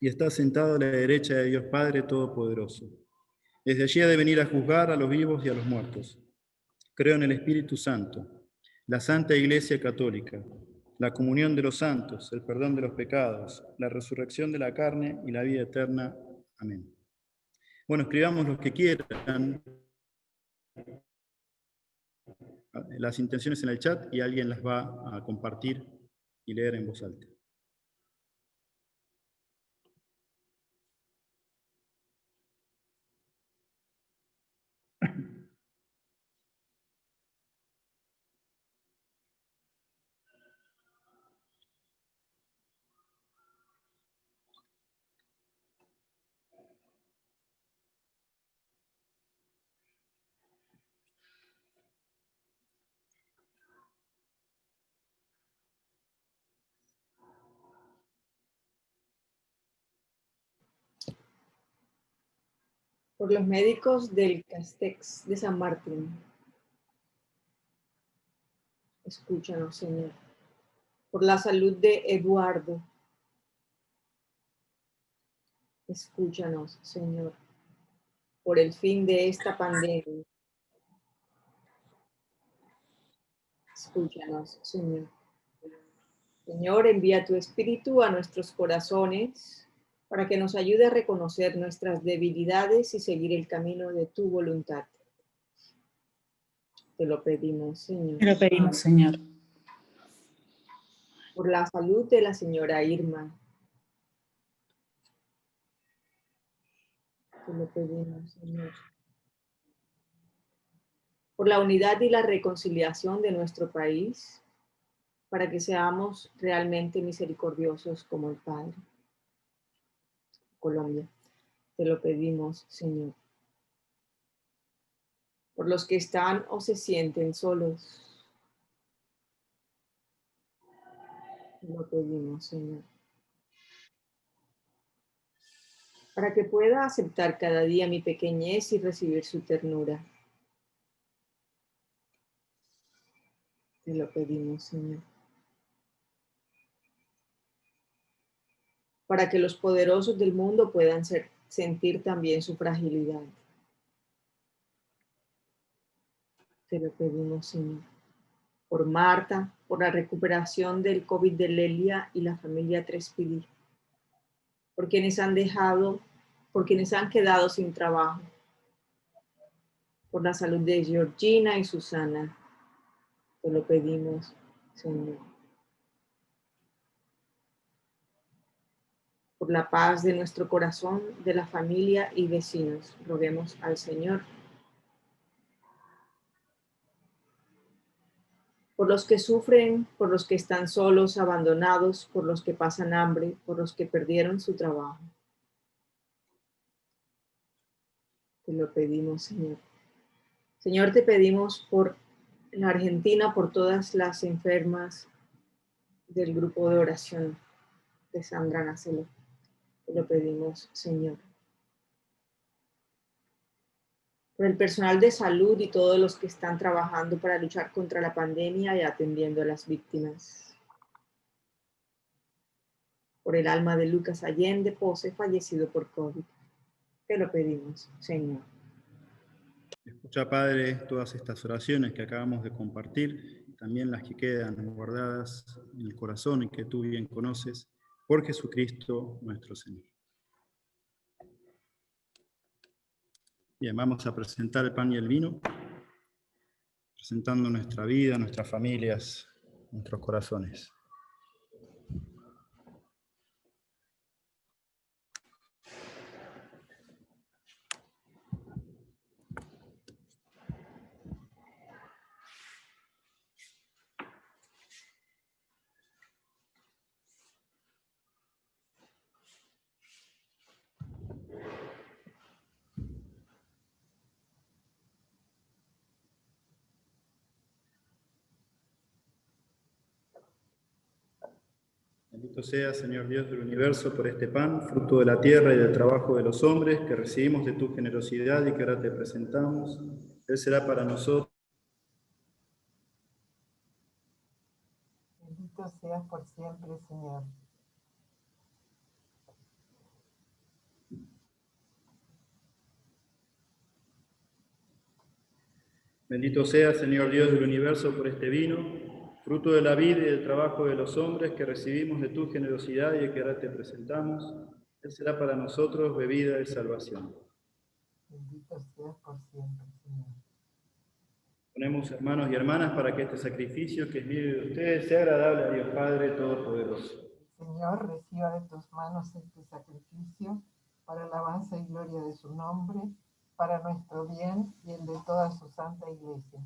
y está sentado a la derecha de Dios Padre Todopoderoso. Desde allí ha de venir a juzgar a los vivos y a los muertos. Creo en el Espíritu Santo, la Santa Iglesia Católica, la comunión de los santos, el perdón de los pecados, la resurrección de la carne y la vida eterna. Amén. Bueno, escribamos los que quieran las intenciones en el chat y alguien las va a compartir y leer en voz alta. Por los médicos del Castex de San Martín. Escúchanos, Señor. Por la salud de Eduardo. Escúchanos, Señor. Por el fin de esta pandemia. Escúchanos, Señor. Señor, envía tu Espíritu a nuestros corazones para que nos ayude a reconocer nuestras debilidades y seguir el camino de tu voluntad. Te lo pedimos, Señor. Te lo pedimos, Señor. Por la salud de la señora Irma. Te lo pedimos, Señor. Por la unidad y la reconciliación de nuestro país, para que seamos realmente misericordiosos como el Padre. Colombia, te lo pedimos, Señor. Por los que están o se sienten solos, te lo pedimos, Señor. Para que pueda aceptar cada día mi pequeñez y recibir su ternura. Te lo pedimos, Señor. Para que los poderosos del mundo puedan sentir también su fragilidad. Te lo pedimos, Señor. Por Marta, por la recuperación del COVID de Lelia y la familia Trespidi. Por quienes han quedado sin trabajo. Por la salud de Georgina y Susana. Te lo pedimos, Señor. Por la paz de nuestro corazón, de la familia y vecinos, roguemos al Señor. Por los que sufren, por los que están solos, abandonados, por los que pasan hambre, por los que perdieron su trabajo. Te lo pedimos, Señor. Señor, te pedimos por la Argentina, por todas las enfermas del grupo de oración de Sandra Nacelo. Te lo pedimos, Señor. Por el personal de salud y todos los que están trabajando para luchar contra la pandemia y atendiendo a las víctimas. Por el alma de Lucas Allende Pose, fallecido por COVID. Te lo pedimos, Señor. Escucha, Padre, todas estas oraciones que acabamos de compartir, y también las que quedan guardadas en el corazón y que tú bien conoces, por Jesucristo nuestro Señor. Bien, vamos a presentar el pan y el vino, presentando nuestra vida, nuestras familias, nuestros corazones. Bendito sea, Señor Dios del universo, por este pan, fruto de la tierra y del trabajo de los hombres, que recibimos de tu generosidad y que ahora te presentamos. Él será para nosotros. Bendito seas por siempre, Señor. Bendito sea, Señor Dios del universo, por este vino, fruto de la vida y del trabajo de los hombres, que recibimos de tu generosidad y que ahora te presentamos. Él será para nosotros bebida de salvación. Bendito seas por siempre, Señor. Ponemos, hermanos y hermanas, para que este sacrificio que es mío y de ustedes sea agradable a Dios Padre Todopoderoso. Señor, reciba de tus manos este sacrificio para alabanza y gloria de su nombre, para nuestro bien y el de toda su santa iglesia.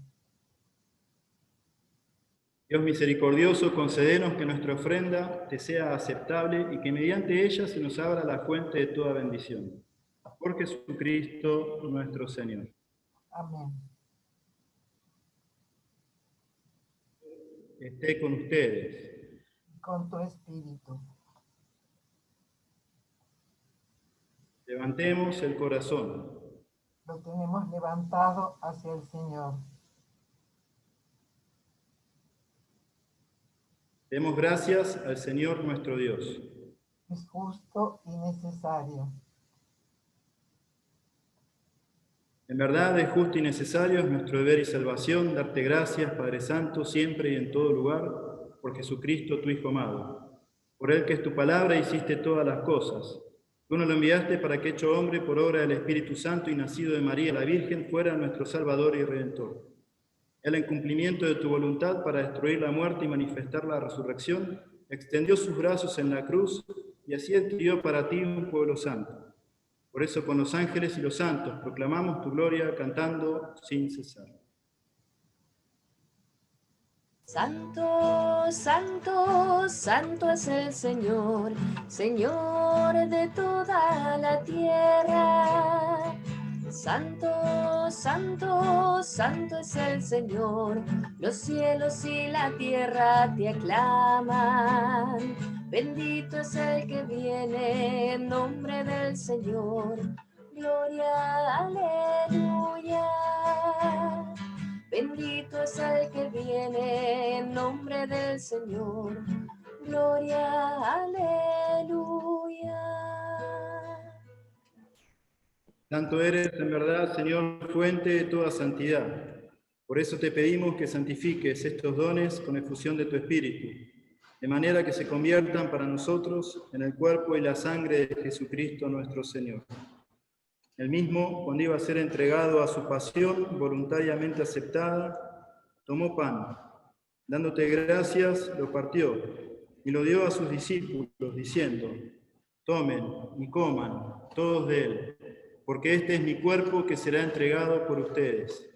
Dios misericordioso, concédenos que nuestra ofrenda te sea aceptable y que mediante ella se nos abra la fuente de toda bendición. Por Jesucristo nuestro Señor. Amén. Esté con ustedes. Con tu espíritu. Levantemos el corazón. Lo tenemos levantado hacia el Señor. Demos gracias al Señor nuestro Dios. Es justo y necesario. En verdad es justo y necesario, es nuestro deber y salvación, darte gracias, Padre Santo, siempre y en todo lugar, por Jesucristo, tu Hijo amado. Por Él que es tu palabra hiciste todas las cosas. Tú nos lo enviaste para que, hecho hombre por obra del Espíritu Santo y nacido de María la Virgen, fuera nuestro Salvador y Redentor. Él, en cumplimiento de tu voluntad para destruir la muerte y manifestar la resurrección, extendió sus brazos en la cruz y así adquirió para ti un pueblo santo. Por eso con los ángeles y los santos proclamamos tu gloria cantando sin cesar. Santo, santo, santo es el Señor, Señor de toda la tierra. Santo, santo, santo es el Señor, los cielos y la tierra te aclaman. Bendito es el que viene en nombre del Señor. Gloria, aleluya. Bendito es el que viene en nombre del Señor. Gloria, aleluya. Santo eres, en verdad, Señor, fuente de toda santidad. Por eso te pedimos que santifiques estos dones con efusión de tu Espíritu, de manera que se conviertan para nosotros en el cuerpo y la sangre de Jesucristo nuestro Señor. El mismo, cuando iba a ser entregado a su pasión voluntariamente aceptada, tomó pan, dándote gracias, lo partió y lo dio a sus discípulos, diciendo: tomen y coman todos de él, porque este es mi cuerpo que será entregado por ustedes.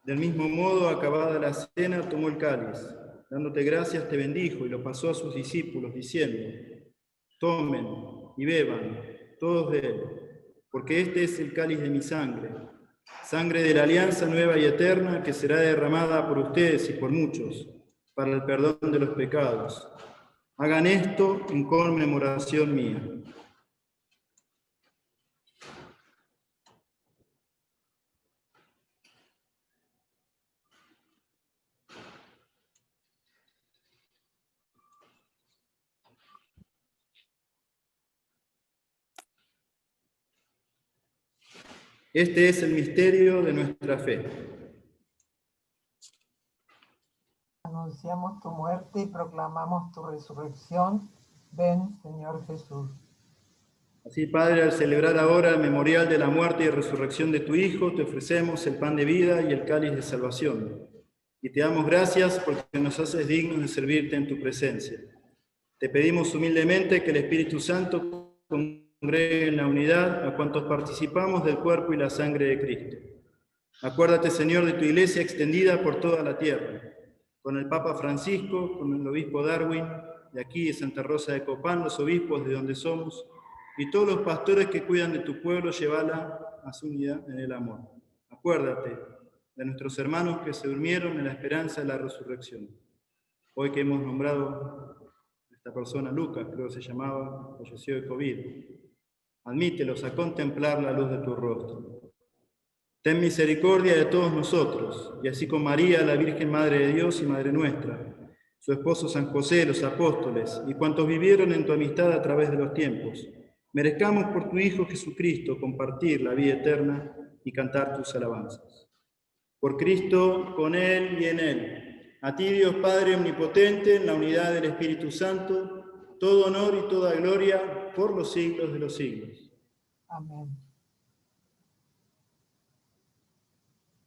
Del mismo modo, acabada la cena, tomó el cáliz, dándote gracias, te bendijo y lo pasó a sus discípulos, diciendo: tomen y beban todos de él, porque este es el cáliz de mi sangre, sangre de la alianza nueva y eterna, que será derramada por ustedes y por muchos, para el perdón de los pecados. Hagan esto en conmemoración mía. Este es el misterio de nuestra fe. Anunciamos tu muerte y proclamamos tu resurrección. Ven, Señor Jesús. Así, Padre, al celebrar ahora el memorial de la muerte y resurrección de tu Hijo, te ofrecemos el pan de vida y el cáliz de salvación. Y te damos gracias porque nos haces dignos de servirte en tu presencia. Te pedimos humildemente que el Espíritu Santo congregue en la unidad a cuantos participamos del cuerpo y la sangre de Cristo. Acuérdate, Señor, de tu iglesia extendida por toda la tierra, con el Papa Francisco, con el obispo Darwin, de aquí de Santa Rosa de Copán, los obispos de donde somos, y todos los pastores que cuidan de tu pueblo, llévala a su unidad en el amor. Acuérdate de nuestros hermanos que se durmieron en la esperanza de la resurrección. Hoy que hemos nombrado a esta persona, Lucas, creo que se llamaba, falleció de COVID. Admítelos a contemplar la luz de tu rostro. Ten misericordia de todos nosotros, y así con María, la Virgen Madre de Dios y Madre nuestra, su esposo San José, los apóstoles, y cuantos vivieron en tu amistad a través de los tiempos, merezcamos por tu Hijo Jesucristo compartir la vida eterna y cantar tus alabanzas. Por Cristo, con Él y en Él, a ti, Dios Padre omnipotente, en la unidad del Espíritu Santo, todo honor y toda gloria por los siglos de los siglos. Amén.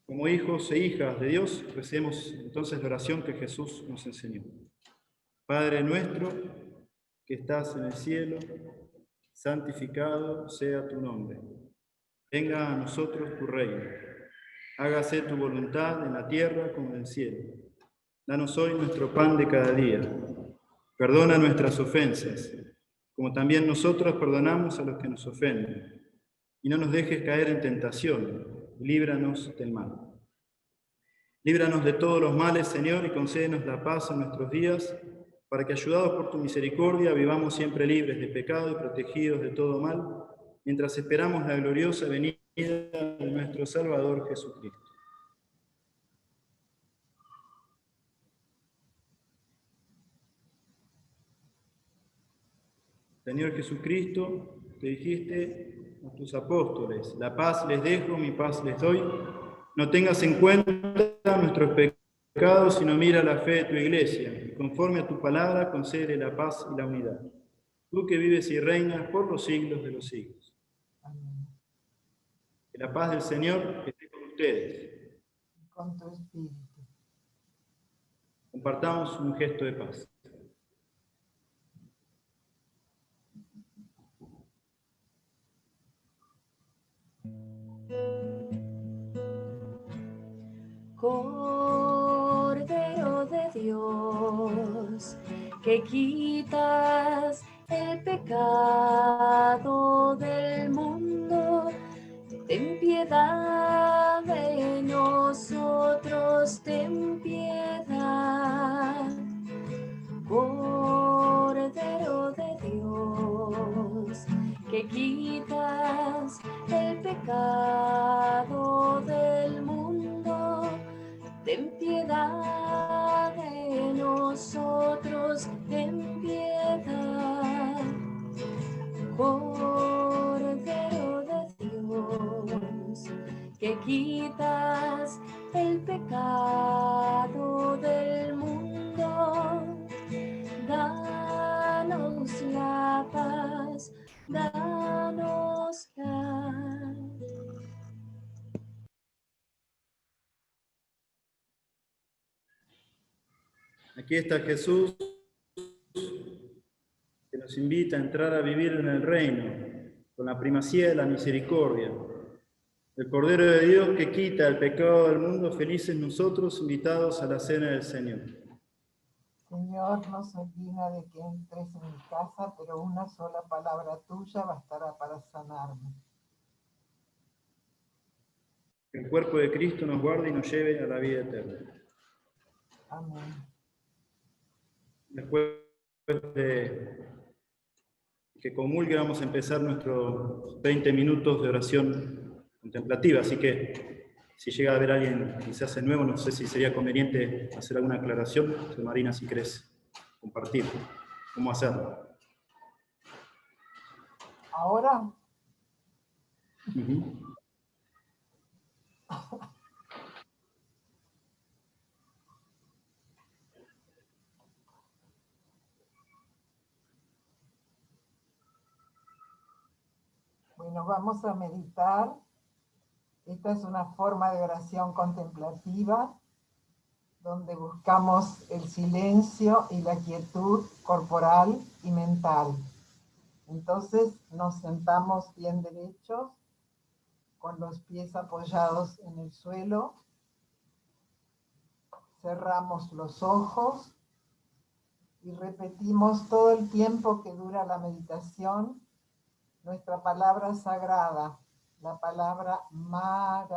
Como hijos e hijas de Dios, recemos entonces la oración que Jesús nos enseñó. Padre nuestro, que estás en el cielo, santificado sea tu nombre. Venga a nosotros tu reino. Hágase tu voluntad en la tierra como en el cielo. Danos hoy nuestro pan de cada día. Perdona nuestras ofensas, como también nosotros perdonamos a los que nos ofenden. Y no nos dejes caer en tentación, y líbranos del mal. Líbranos de todos los males, Señor, y concédenos la paz en nuestros días, para que, ayudados por tu misericordia, vivamos siempre libres de pecado y protegidos de todo mal, mientras esperamos la gloriosa venida de nuestro Salvador Jesucristo. Señor Jesucristo, te dijiste a tus apóstoles: la paz les dejo, mi paz les doy. No tengas en cuenta nuestros pecados, sino mira la fe de tu iglesia, y conforme a tu palabra concede la paz y la unidad. Tú que vives y reinas por los siglos de los siglos. Amén. Que la paz del Señor esté con ustedes. Con tu espíritu. Compartamos un gesto de paz. Cordero de Dios, que quitas el pecado del mundo, ten piedad de nosotros, ten piedad. Cordero de Dios, que quitas el pecado del ten piedad de nosotros, ten piedad. Cordero de Dios, que quitas el pecado del mundo, danos la paz, danos la. Aquí está Jesús, que nos invita a entrar a vivir en el reino, con la primacía de la misericordia. El Cordero de Dios que quita el pecado del mundo, felices nosotros invitados a la cena del Señor. Señor, no soy digna de que entres en mi casa, pero una sola palabra tuya bastará para sanarme. Que el cuerpo de Cristo nos guarde y nos lleve a la vida eterna. Amén. Después de que comulgue, vamos a empezar nuestros 20 minutos de oración contemplativa, así que si llega a haber alguien quizás de nuevo, no sé si sería conveniente hacer alguna aclaración. Marina, si querés compartir cómo hacerlo. Ahora, bueno, vamos a meditar. Esta es una forma de oración contemplativa donde buscamos el silencio y la quietud corporal y mental. Entonces nos sentamos bien derechos, con los pies apoyados en el suelo, cerramos los ojos y repetimos todo el tiempo que dura la meditación nuestra palabra sagrada, la palabra Maranatha.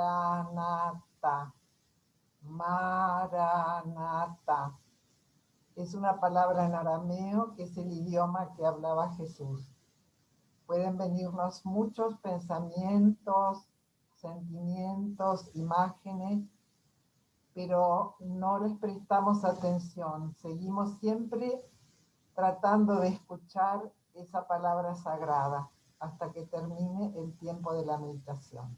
Maranatha. Es una palabra en arameo que es el idioma que hablaba Jesús. Pueden venirnos muchos pensamientos, sentimientos, imágenes, pero no les prestamos atención. Seguimos siempre tratando de escuchar esa palabra sagrada hasta que termine el tiempo de la meditación.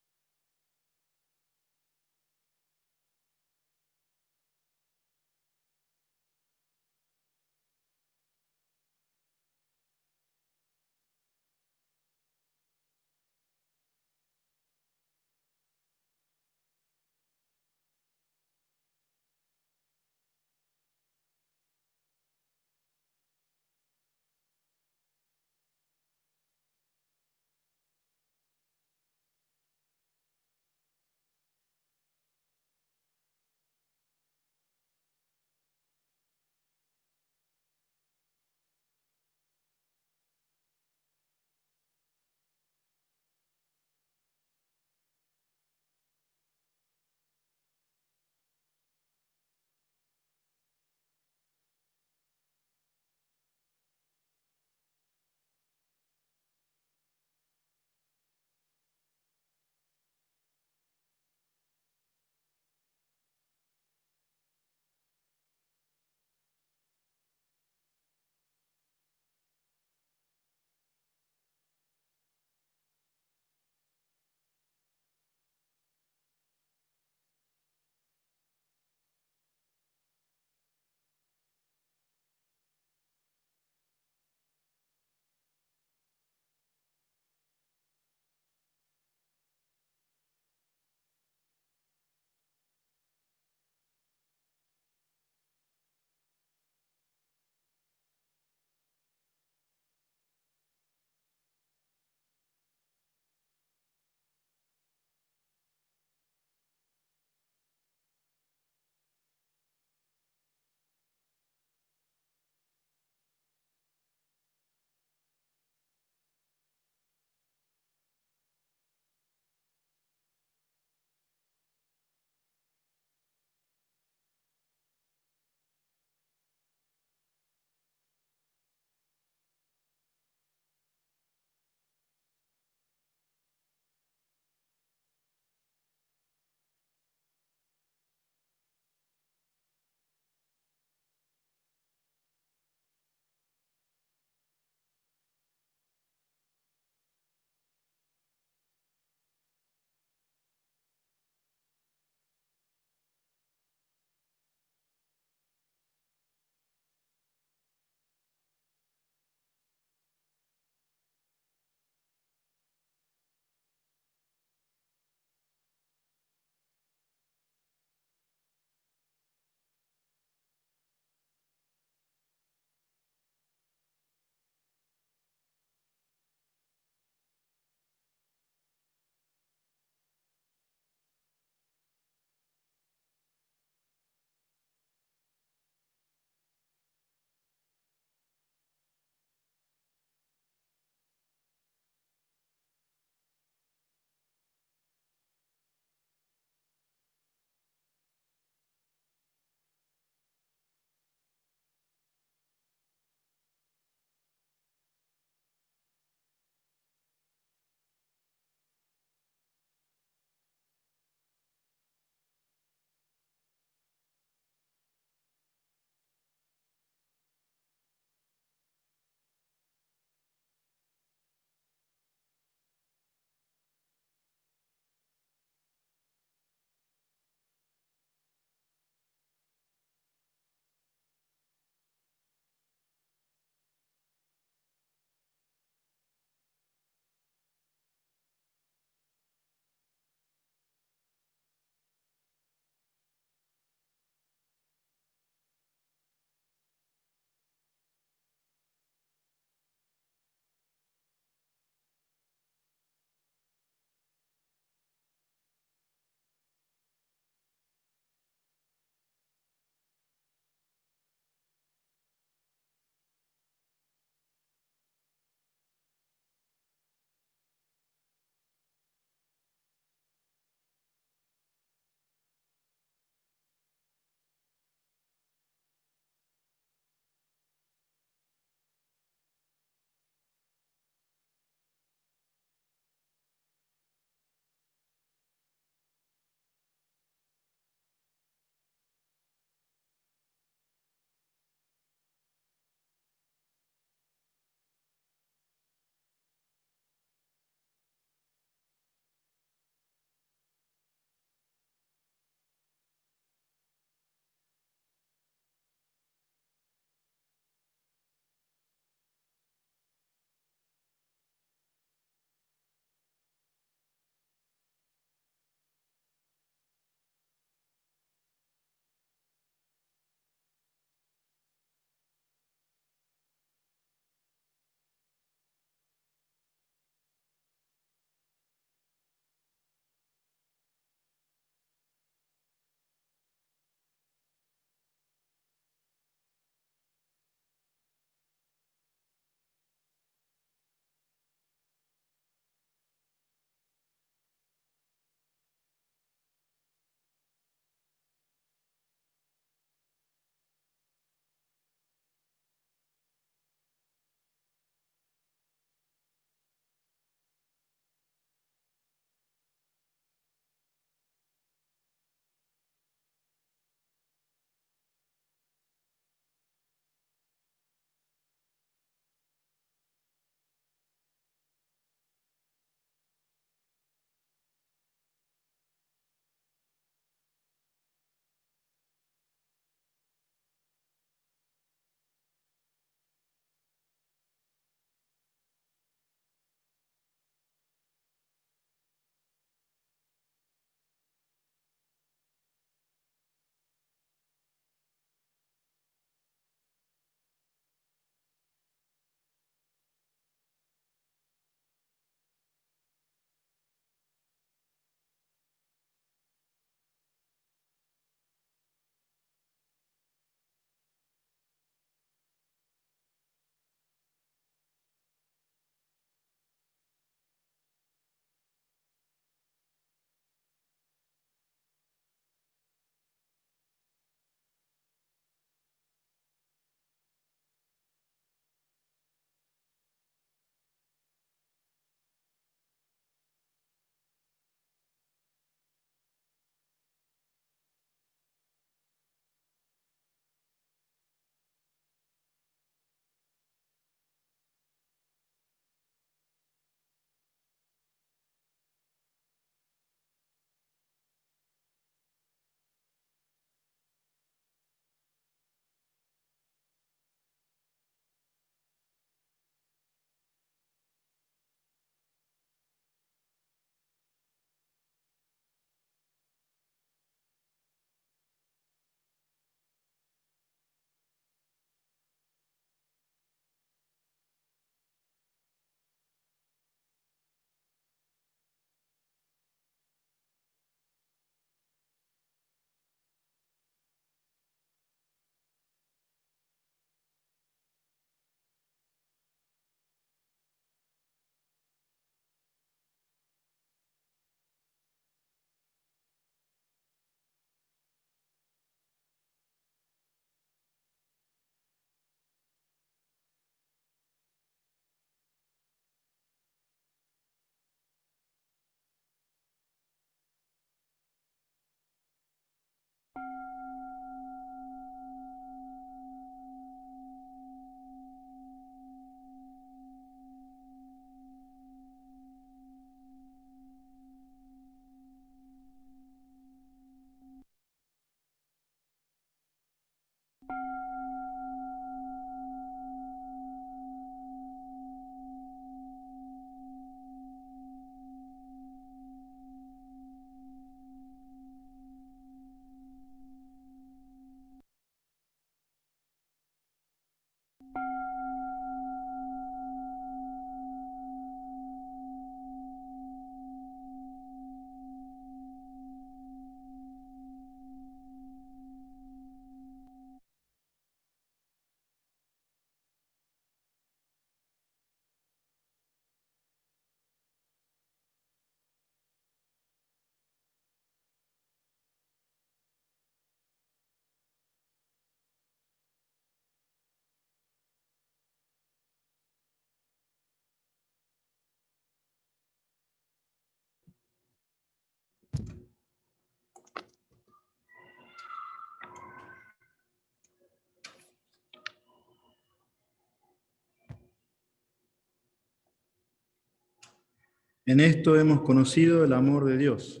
En esto hemos conocido el amor de Dios,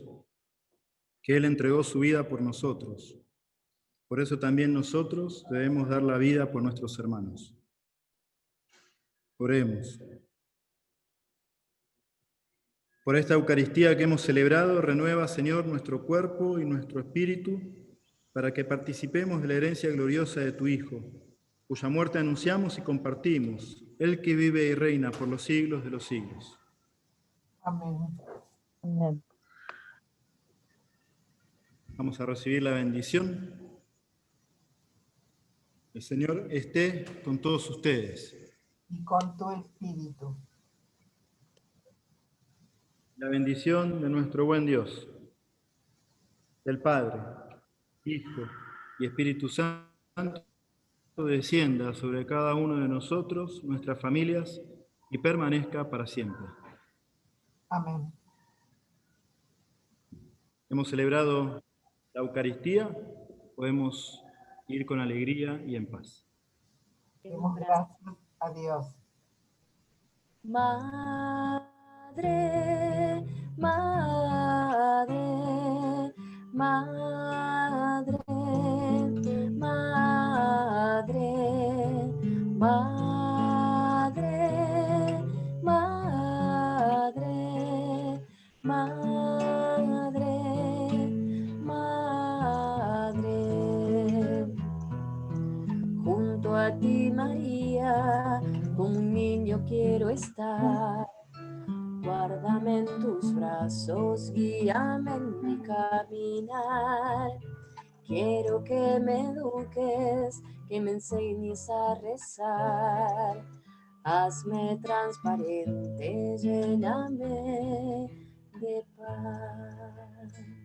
que Él entregó su vida por nosotros. Por eso también nosotros debemos dar la vida por nuestros hermanos. Oremos. Por esta Eucaristía que hemos celebrado, renueva, Señor, nuestro cuerpo y nuestro espíritu, para que participemos de la herencia gloriosa de tu Hijo, cuya muerte anunciamos y compartimos, Él que vive y reina por los siglos de los siglos. Amén. Amén. Vamos a recibir la bendición. El Señor esté con todos ustedes. Y con tu espíritu. La bendición de nuestro buen Dios, del Padre, Hijo y Espíritu Santo, descienda sobre cada uno de nosotros, nuestras familias, y permanezca para siempre. Amén. Hemos celebrado la Eucaristía, podemos ir con alegría y en paz. Demos gracias a Dios. Madre, madre, madre, madre, madre, madre, madre, madre. Junto a ti, María, como un niño quiero estar. Guárdame en tus brazos, guíame en mi caminar. Quiero que me eduques, que me enseñes a rezar. Hazme transparente, lléname de paz.